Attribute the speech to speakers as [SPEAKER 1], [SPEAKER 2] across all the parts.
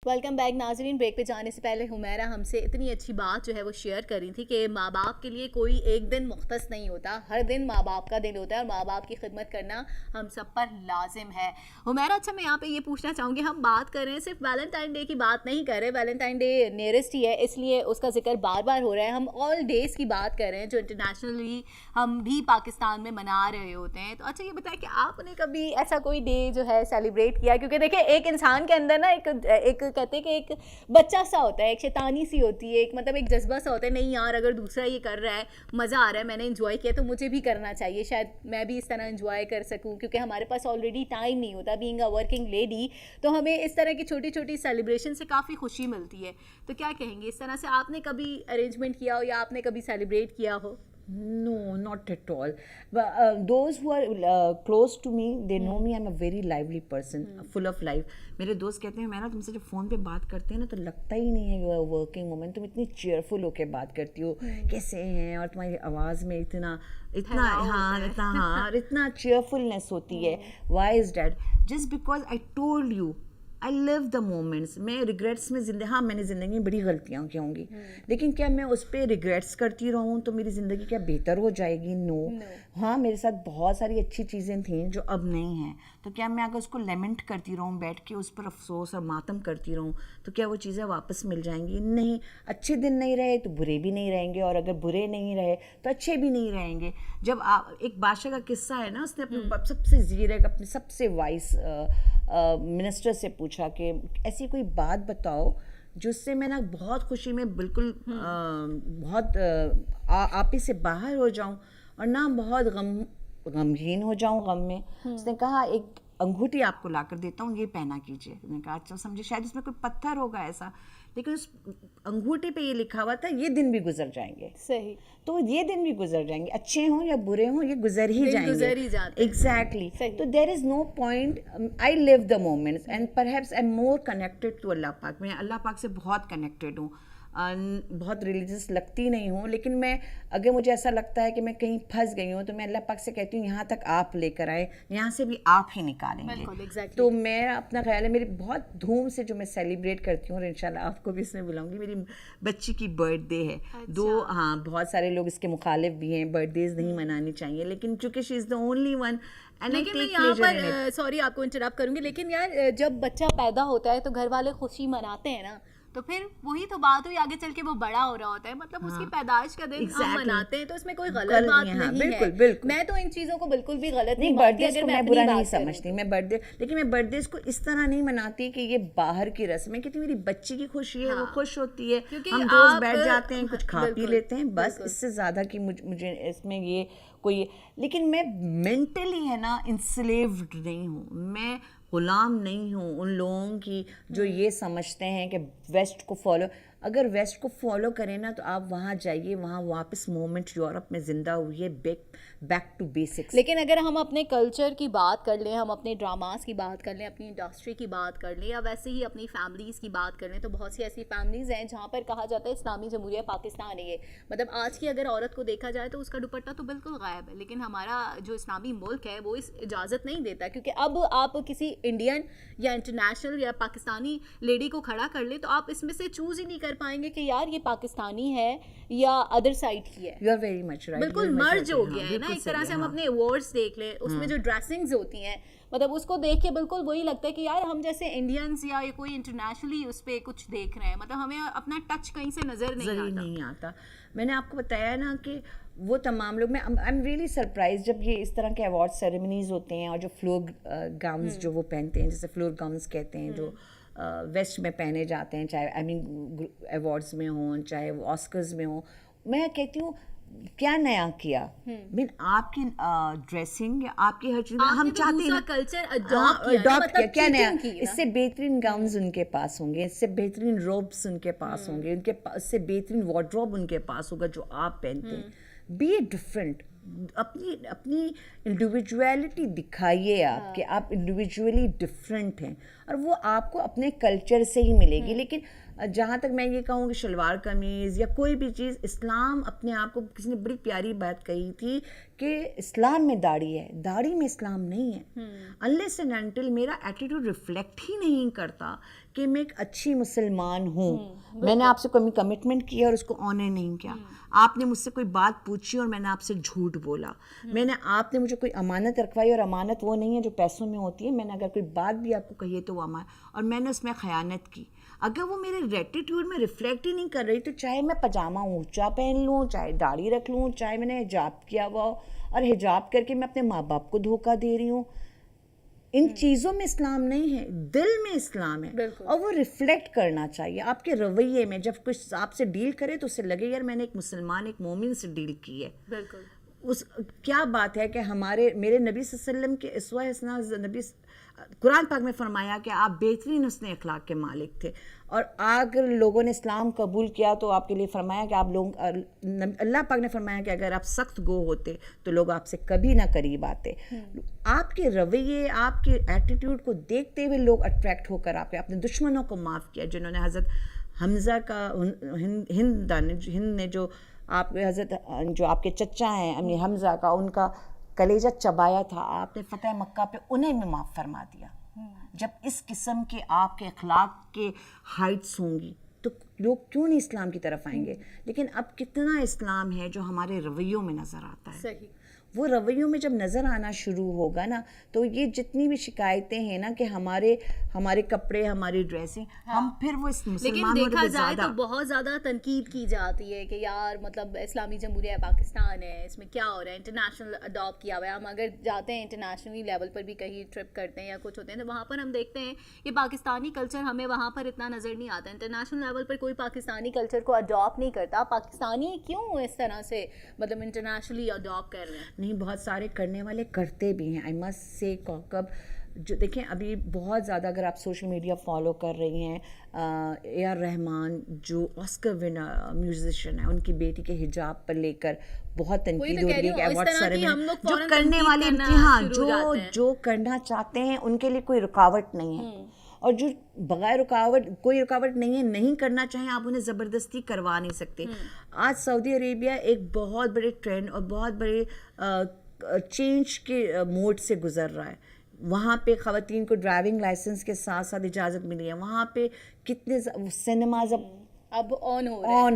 [SPEAKER 1] Welcome back ناظرین. Break پہ جانے سے پہلے حمیرہ ہم سے اتنی اچھی بات جو ہے وہ شیئر کر رہی تھی کہ ماں باپ کے لیے کوئی ایک دن مختص نہیں ہوتا, ہر دن ماں باپ کا دن ہوتا ہے اور ماں باپ کی خدمت کرنا ہم سب پر لازم ہے. حمیرہ, اچھا میں یہاں پہ یہ پوچھنا چاہوں گی, ہم بات کر رہے ہیں صرف ویلنٹائن ڈے کی بات نہیں کر رہے, ویلنٹائن ڈے نیئرسٹ ہی ہے اس لیے اس کا ذکر بار بار ہو رہا ہے, ہم آل ڈیز کی بات کر رہے ہیں جو انٹرنیشنلی ہم بھی پاکستان میں منا رہے ہوتے ہیں. تو اچھا یہ بتائیں کہ آپ نے کبھی ایسا کوئی ڈے جو ہے سیلیبریٹ کیا؟ کیونکہ دیکھیں ایک انسان کے اندر نا ایک کہتے ہیں کہ ایک بچہ سا ہوتا ہے, ایک شیطانی سی ہوتی ہے, ایک مطلب ایک جذبہ سا ہوتا ہے, نہیں یار اگر دوسرا یہ کر رہا ہے, مزہ آ رہا ہے, میں نے انجوائے کیا تو مجھے بھی کرنا چاہیے, شاید میں بھی اس طرح انجوائے کر سکوں, کیونکہ ہمارے پاس آلریڈی ٹائم نہیں ہوتا بینگ اے ورکنگ لیڈی, تو ہمیں اس طرح کی چھوٹی چھوٹی سیلیبریشن سے کافی خوشی ملتی ہے. تو کیا کہیں گے, اس طرح سے آپ نے کبھی ارینجمنٹ کیا ہو یا آپ نے کبھی سیلیبریٹ کیا ہو؟
[SPEAKER 2] No, not at all. But those who are close to me, they know me. I'm a very lively person, full of life. میرے دوست کہتے ہیں میں نا تم سے جب فون پہ بات کرتے ہیں نا تو لگتا ہی نہیں ہے یو آر ورکنگ وومن, تم اتنی چیئرفل ہو کے بات کرتی ہو, کیسے ہیں, اور تمہاری آواز میں اتنا اتنا چیئرفلنس ہوتی ہے. Why is that? Just because I told you I live the moments. میں ریگریٹس میں ہاں میں نے زندگی میں بڑی غلطیاں کی ہوں گی, لیکن کیا میں اس پہ ریگریٹس کرتی رہوں تو میری زندگی کیا بہتر ہو جائے گی؟ نو. ہاں میرے ساتھ بہت ساری اچھی چیزیں تھیں جو اب نہیں ہیں, تو کیا میں اگر اس کو لیمنٹ کرتی رہوں, بیٹھ کے اس پر افسوس اور ماتم کرتی رہوں, تو کیا وہ چیزیں واپس مل جائیں گی؟ نہیں. اچھے دن نہیں رہے تو برے بھی نہیں رہیں گے, اور اگر برے نہیں رہے تو اچھے بھی نہیں رہیں گے. جب ایک بادشاہ کا قصہ ہے نا, اس نے اپنے سب سے زیرک اپنے سب سے وائس منسٹر سے پوچھا کہ ایسی کوئی بات بتاؤ جس سے میں نا بہت خوشی میں بالکل بہت آپے سے باہر ہو جاؤں اور نہ بہت غمگین ہو جاؤں غم میں. اس نے کہا ایک انگوٹھی آپ کو لا کر دیتا ہوں, یہ پہنا کیجیے. میں نے کہا اچھا, سمجھے شاید اس میں کوئی پتھر ہوگا ایسا, لیکن اس انگوٹھی پہ یہ لکھا ہوا تھا یہ دن بھی گزر جائیں گے.
[SPEAKER 1] صحیح.
[SPEAKER 2] تو یہ دن بھی گزر جائیں گے, اچھے ہوں یا برے ہوں, یہ گزر ہی جائیں گے. ایگزیکٹلی. تو there is no point. I live the moments and perhaps I am more connected to Allah Pak. میں اللہ پاک سے بہت کنیکٹیڈ ہوں, بہت ریلیجس لگتی نہیں ہوں, لیکن میں اگر مجھے ایسا لگتا ہے کہ میں کہیں پھنس گئی ہوں تو میں اللہ پاک سے کہتی ہوں یہاں تک آپ لے کر آئے, یہاں سے بھی آپ ہی نکالیں گے. تو میں اپنا خیال ہے, میری بہت دھوم سے جو میں سیلیبریٹ کرتی ہوں, اور انشاءاللہ آپ کو بھی اس میں بلاؤں گی. میری بچی کی برتھ ڈے ہے. ہاں بہت سارے لوگ اس کے مخالف بھی ہیں, برتھ ڈیز نہیں منانی چاہیے, لیکن چونکہ شی از دا اونلی ون.
[SPEAKER 1] لیکن میں یہاں پر سوری آپ کو انٹرپٹ کروں گی, لیکن یار جب بچہ پیدا ہوتا ہے تو گھر والے خوشی مناتے ہیں نا, تو پھر وہی تو بات ہوئی آگے چل کے وہ بڑا ہو رہا ہوتا ہے, مطلب اس کی پیدائش کا دن ہم مناتے ہیں تو اس میں کوئی غلط بات نہیں ہے. میں تو ان چیزوں کو بالکل بھی غلط نہیں مانتی. اگر میں
[SPEAKER 2] برا نہیں سمجھتی میں برتھ ڈے, لیکن میں برتھ ڈے کو اس طرح نہیں مناتی کہ یہ باہر کی رسم ہے, کیونکہ میری بچی کی خوشی ہے, وہ خوش ہوتی ہے, ہم دوست بیٹھ جاتے ہیں, کچھ کھا پی لیتے ہیں, بس. اس سے زیادہ کہ مجھے اس میں یہ کوئی, لیکن میں مینٹلی ہے نا انسلیوڈ نہیں ہوں, میں غلام نہیں ہوں ان لوگوں کی جو یہ سمجھتے ہیں کہ ویسٹ کو فالو. اگر ویسٹ کو فالو کریں نا تو آپ وہاں جائیے, وہاں واپس مومنٹ یورپ میں زندہ ہوئی ہے, بیک ٹو بیسکس.
[SPEAKER 1] لیکن اگر ہم اپنے کلچر کی بات کر لیں, ہم اپنے ڈراماز کی بات کر لیں, اپنی انڈسٹری کی بات کر لیں, یا ویسے ہی اپنی فیملیز کی بات کر لیں, تو بہت سی ایسی فیملیز ہیں جہاں پر کہا جاتا ہے اسلامی جمہوریہ پاکستان ہے یہ, مطلب آج کی اگر عورت کو دیکھا جائے تو اس کا دوپٹہ تو بالکل غائب ہے, لیکن ہمارا جو اسلامی ملک ہے وہ اس اجازت نہیں دیتا, کیونکہ اب آپ کسی انڈین یا انٹرنیشنل یا پاکستانی لیڈی کو کھڑا کر لیں تو آپ اس میں سے چوز ہی نہیں کر پائیں گے کہ یار یہ پاکستانی ہے یا ادر سائڈ کی ہے.
[SPEAKER 2] You are very much right.
[SPEAKER 1] بالکل مرج ہو گیا ہے نا ایک طرح سے. ہم اپنے ایوارڈس دیکھ لیں, اس میں جو ڈریسنگز ہوتی ہیں, مطلب اس کو دیکھ کے بالکل وہی لگتا ہے کہ یار ہم جیسے انڈینز یا کوئی انٹرنیشنلی اس پہ کچھ دیکھ رہے ہیں, مطلب ہمیں اپنا ٹچ کہیں سے نظر نہیں
[SPEAKER 2] آتا. میں نے آپ کو بتایا نا کہ وہ تمام لوگ, میں آئی ایم ریئلی سرپرائز جب یہ اس طرح کے ایوارڈ سیریمنیز ہوتے ہیں, اور جو فلور گاؤنز جو وہ پہنتے ہیں, جیسے فلور گاؤنز کہتے ہیں, جو ویسٹ میں پہنے جاتے ہیں, چاہے آئی مین ایوارڈز میں ہوں, چاہے وہ آسکرز میں ہوں, میں کہتی ہوں کیا نیا کیا. مین آپ کی ڈریسنگ یا آپ کی ہر چیز ہم چاہتے ہیں
[SPEAKER 1] کلچر
[SPEAKER 2] اڈاپٹ کیا نیا, اس سے بہترین گاؤنز ان کے پاس ہوں گے, اس سے بہترین روبس ان کے پاس ہوں گے, ان کے اس سے بہترین وارڈروب ان کے پاس ہوگا جو آپ پہنتے ہیں. بی اے ڈفرنٹ, اپنی انڈیویجویلٹی دکھائیے آپ کہ آپ انڈیویجولی ڈفرینٹ ہیں. اور وہ آپ کو اپنے کلچر سے ہی ملے گی. لیکن جہاں تک میں یہ کہوں کہ شلوار قمیض یا کوئی بھی چیز, اسلام اپنے آپ کو, کسی نے بڑی پیاری بات کہی تھی کہ اسلام میں داڑھی ہے, داڑھی میں اسلام نہیں ہے. unless and until میرا ایٹیٹیوڈ ریفلیکٹ ہی نہیں کرتا کہ میں ایک اچھی مسلمان ہوں, میں نے آپ سے کوئی کمٹمنٹ کیا اور اس کو آنر نہیں کیا, آپ نے مجھ سے کوئی بات پوچھی اور میں نے آپ سے جھوٹ بولا, آپ نے مجھے کوئی امانت رکھوائی اور امانت وہ نہیں ہے جو پیسوں میں ہوتی ہے, میں نے اگر کوئی بات بھی آپ کو کہی ہے تو وہ امانت, اور میں نے اس میں خیانت کی, اگر وہ میرے ایٹیٹیوڈ میں ریفلیکٹ ہی نہیں کر رہی, تو چاہے میں پاجامہ اونچا پہن لوں, چاہے داڑھی رکھ لوں, چاہے میں نے حجاب کیا ہوا ہو, اور حجاب کر کے میں اپنے ماں باپ کو دھوکہ دے رہی ہوں, ان چیزوں میں اسلام نہیں ہے, دل میں اسلام ہے. اور وہ ریفلیکٹ کرنا چاہیے آپ کے رویے میں. جب کچھ آپ سے ڈیل کرے تو اسے لگے یار میں نے ایک مسلمان, ایک مومن سے ڈیل کی ہے.
[SPEAKER 1] بالکل.
[SPEAKER 2] اس کیا بات ہے کہ میرے نبی صلی اللہ علیہ وسلم کے اسوہ حسنہ, نبی قرآن پاک میں فرمایا کہ آپ بہترین حسن اخلاق کے مالک تھے, اور اگر لوگوں نے اسلام قبول کیا تو آپ کے لیے فرمایا کہ آپ لوگ, اللہ پاک نے فرمایا کہ اگر آپ سخت گو ہوتے تو لوگ آپ سے کبھی نہ قریب آتے. آپ کے رویے, آپ کے ایٹیٹیوڈ کو دیکھتے ہوئے لوگ اٹریکٹ ہو کر آپ کے اپنے دشمنوں کو معاف کیا, جنہوں نے حضرت حمزہ کا, ہند نے جو آپ کے حضرت, جو آپ کے چچا ہیں امی حمزہ کا, ان کا کلیجہ چبایا تھا, آپ نے فتح مکہ پہ انہیں بھی معاف فرما دیا. جب اس قسم کے آپ کے اخلاق کے ہائٹس ہوں گی تو لوگ کیوں نہیں اسلام کی طرف آئیں گے. لیکن اب کتنا اسلام ہے جو ہمارے رویوں میں نظر آتا ہے.
[SPEAKER 1] صحیح.
[SPEAKER 2] وہ رویوں میں جب نظر آنا شروع ہوگا نا, تو یہ جتنی بھی شکایتیں ہیں نا کہ ہمارے کپڑے, ہماری ڈریسنگ, ہم پھر وہ مسلمان
[SPEAKER 1] لیکن دیکھا جائے تو بہت زیادہ تنقید کی جاتی ہے کہ یار مطلب اسلامی جمہوریہ پاکستان ہے, اس میں کیا ہو رہا ہے, انٹرنیشنل اڈاپٹ کیا ہوا ہے. ہم اگر جاتے ہیں انٹرنیشنلی لیول پر بھی کہیں ٹرپ کرتے ہیں یا کچھ ہوتے ہیں تو وہاں پر ہم دیکھتے ہیں کہ پاکستانی کلچر ہمیں وہاں پر اتنا نظر نہیں آتا. انٹرنیشنل لیول پر کوئی پاکستانی کلچر کو اڈاپٹ نہیں کرتا. پاکستانی کیوں اس طرح سے مطلب انٹرنیشنلی اڈاپٹ کر رہے ہیں؟
[SPEAKER 2] بہت سارے کرنے والے کرتے بھی ہیں. آئی مسٹ سے کوکب, جو دیکھیں ابھی بہت زیادہ اگر آپ سوشل میڈیا فالو کر رہی ہیں, اے آر رحمان جو آسکر ونر میوزیشین ہیں, ان کی بیٹی کے حجاب پر لے کر بہت تنقید ہو رہی ہے کہ ایوارڈ سیریمنی, جو کرنے والے امتحان جو کرنا چاہتے ہیں ان کے لیے کوئی رکاوٹ نہیں ہے, اور جو بغیر رکاوٹ, کوئی رکاوٹ نہیں ہے, نہیں کرنا چاہیں آپ انہیں زبردستی کروا نہیں سکتے. آج سعودی عربیہ ایک بہت بڑے ٹرینڈ اور بہت بڑے چینج کے موڈ سے گزر رہا ہے. وہاں پہ خواتین کو ڈرائیونگ لائسنس کے ساتھ ساتھ اجازت ملی ہے. وہاں پہ کتنے سنیماز اب آن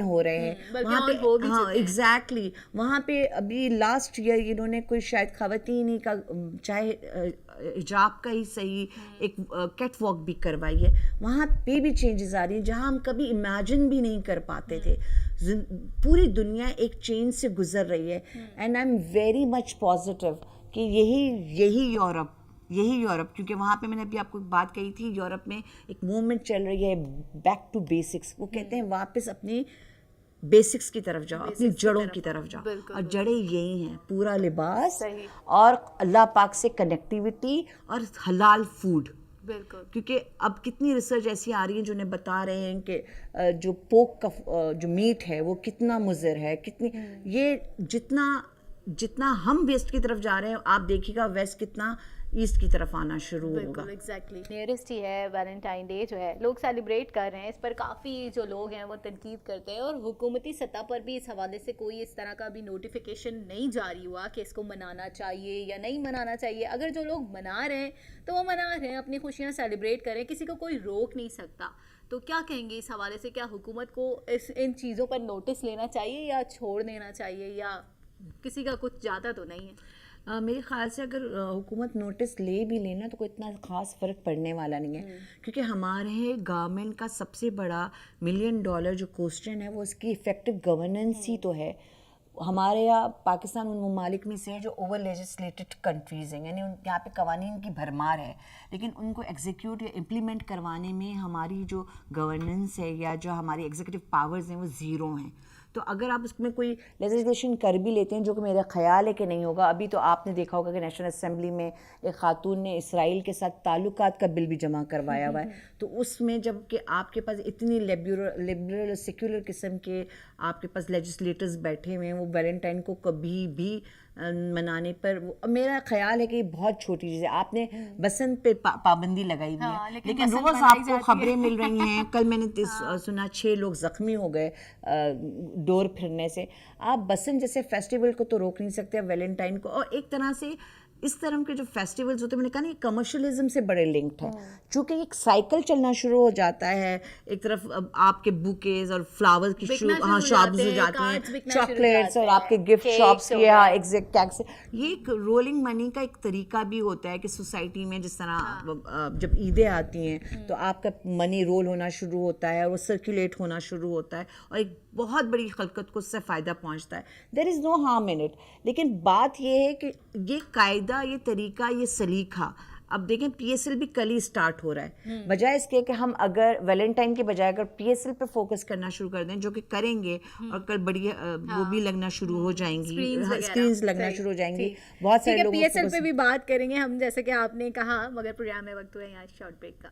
[SPEAKER 2] ہو رہے ہیں وہاں پہ. ہاں ایگزیکٹلی, وہاں پہ ابھی لاسٹ ایئر انہوں نے کوئی شاید خواتین ہی کا, چاہے حجاب کا ہی صحیح, ایک کیٹ واک بھی کروائی ہے. وہاں پہ بھی چینجز آ رہی ہیں جہاں ہم کبھی امیجن بھی نہیں کر پاتے تھے. پوری دنیا ایک چینج سے گزر رہی ہے, and I am very much positive کہ یہی یورپ, کیونکہ وہاں پہ میں نے ابھی آپ کو ایک بات کہی تھی, یورپ میں ایک موومنٹ چل رہی ہے بیک ٹو بیسکس. وہ کہتے ہیں واپس اپنی بیسکس کی طرف جاؤ, اپنی جڑوں کی طرف جاؤ, اور جڑیں یہی ہیں, پورا لباس اور اللہ پاک سے کنیکٹیوٹی اور حلال فوڈ.
[SPEAKER 1] بالکل.
[SPEAKER 2] کیونکہ اب کتنی ریسرچ ایسی آ رہی ہیں جو انہیں بتا رہے ہیں کہ جو پوک کا جو میٹ ہے وہ کتنا مضر ہے, کتنی, یہ جتنا ہم ویسٹ کی طرف جا رہے ہیں, آپ دیکھیے گا ویسٹ کتنا ایسٹ کی طرف آنا شروع ہوگا.
[SPEAKER 1] بالکل ایگزیکٹلی. نیئرسٹ ہی ہے ویلنٹائن ڈے جو ہے, لوگ سیلیبریٹ کر رہے ہیں, اس پر کافی جو لوگ ہیں وہ تنقید کرتے ہیں, اور حکومتی سطح پر بھی اس حوالے سے کوئی اس طرح کا بھی نوٹیفیکیشن نہیں جاری ہوا کہ اس کو منانا چاہیے یا نہیں منانا چاہیے. اگر جو لوگ منا رہے ہیں تو وہ منا رہے ہیں, اپنی خوشیاں سیلیبریٹ کریں, کسی کو کوئی روک نہیں سکتا. تو کیا کہیں گے اس حوالے سے, کیا حکومت کو ان چیزوں پر نوٹس لینا چاہیے یا چھوڑ دینا چاہیے, یا کسی کا کچھ جاتا تو نہیں ہے؟
[SPEAKER 2] میرے خیال سے اگر حکومت نوٹس لے بھی لینا تو کوئی اتنا خاص فرق پڑنے والا نہیں ہے, کیونکہ ہمارے گورنمنٹ کا سب سے بڑا $1 ملین جو کوسچن ہے وہ اس کی افیکٹو گورننس ہی تو ہے. ہمارے یہاں پاکستان ان ممالک میں سے ہے جو اوور لیجسلیٹڈ کنٹریز ہیں, یعنی یہاں پہ قوانین کی بھرمار ہے, لیکن ان کو ایگزیکیوٹ یا امپلیمنٹ کروانے میں ہماری جو گورننس ہے یا جو ہماری ایگزیکٹو پاورز ہیں وہ زیرو ہیں. تو اگر آپ اس میں کوئی لیجسلیشن کر بھی لیتے ہیں, جو کہ میرا خیال ہے کہ نہیں ہوگا, ابھی تو آپ نے دیکھا ہوگا کہ نیشنل اسمبلی میں ایک خاتون نے اسرائیل کے ساتھ تعلقات کا بل بھی جمع کروایا ہوا ہے. تو اس میں جب کہ آپ کے پاس اتنی لبرل سیکولر قسم کے آپ کے پاس لیجسلیٹرز بیٹھے ہوئے ہیں, وہ ویلنٹائن کو کبھی بھی منانے پر میرا خیال ہے کہ یہ بہت چھوٹی چیز ہے. آپ نے بسنت پہ پابندی لگائی ہوئی ہے, لیکن روز آپ کو خبریں مل رہی ہیں. کل میں نے سنا 6 لوگ زخمی ہو گئے ڈور پھرنے سے. آپ بسنت جیسے فیسٹیول کو تو روک نہیں سکتے, ویلنٹائن کو. اور ایک طرح سے اس طرح کے جو فیسٹیولز ہوتے ہیں, میں نے کہا نا یہ کمرشلزم سے بڑے لنکڈ ہیں, چونکہ ایک سائیکل چلنا شروع ہو جاتا ہے. ایک طرف آپ کے بوکیز اور فلاور کی شاپس ہو جاتی ہیں, چاکلیٹس اور آپ کے گفٹ شاپس کی ایگزیکٹ ٹیکس. یہ ایک رولنگ منی کا ایک طریقہ بھی ہوتا ہے کہ سوسائٹی میں جس طرح جب عیدیں آتی ہیں تو آپ کا منی رول ہونا شروع ہوتا ہے, اور وہ سرکولیٹ ہونا شروع ہوتا ہے, اور ایک بہت بڑی خلقت کو اس سے فائدہ پہنچتا ہے. دیر is no harm in it. لیکن بات یہ ہے کہ یہ قاعدہ, یہ طریقہ, یہ سلیقہ, اب دیکھیں پی ایس ایل بھی کل ہی اسٹارٹ ہو رہا ہے. بجائے اس کے کہ ہم اگر ویلنٹائن کے بجائے اگر پی ایس ایل پہ فوکس کرنا شروع کر دیں, جو کہ کریں گے, اور کل بڑی وہ بھی لگنا شروع ہو جائیں گی, اسکرینز لگنا شروع ہو جائیں گی. بہت سارے لوگ
[SPEAKER 1] پی ایس ایل پہ بھی بات کریں گے ہم, جیسے کہ آپ نے کہا, مگر پروگرام میں وقت ہوا ہے یہاں شارٹ بریک کا.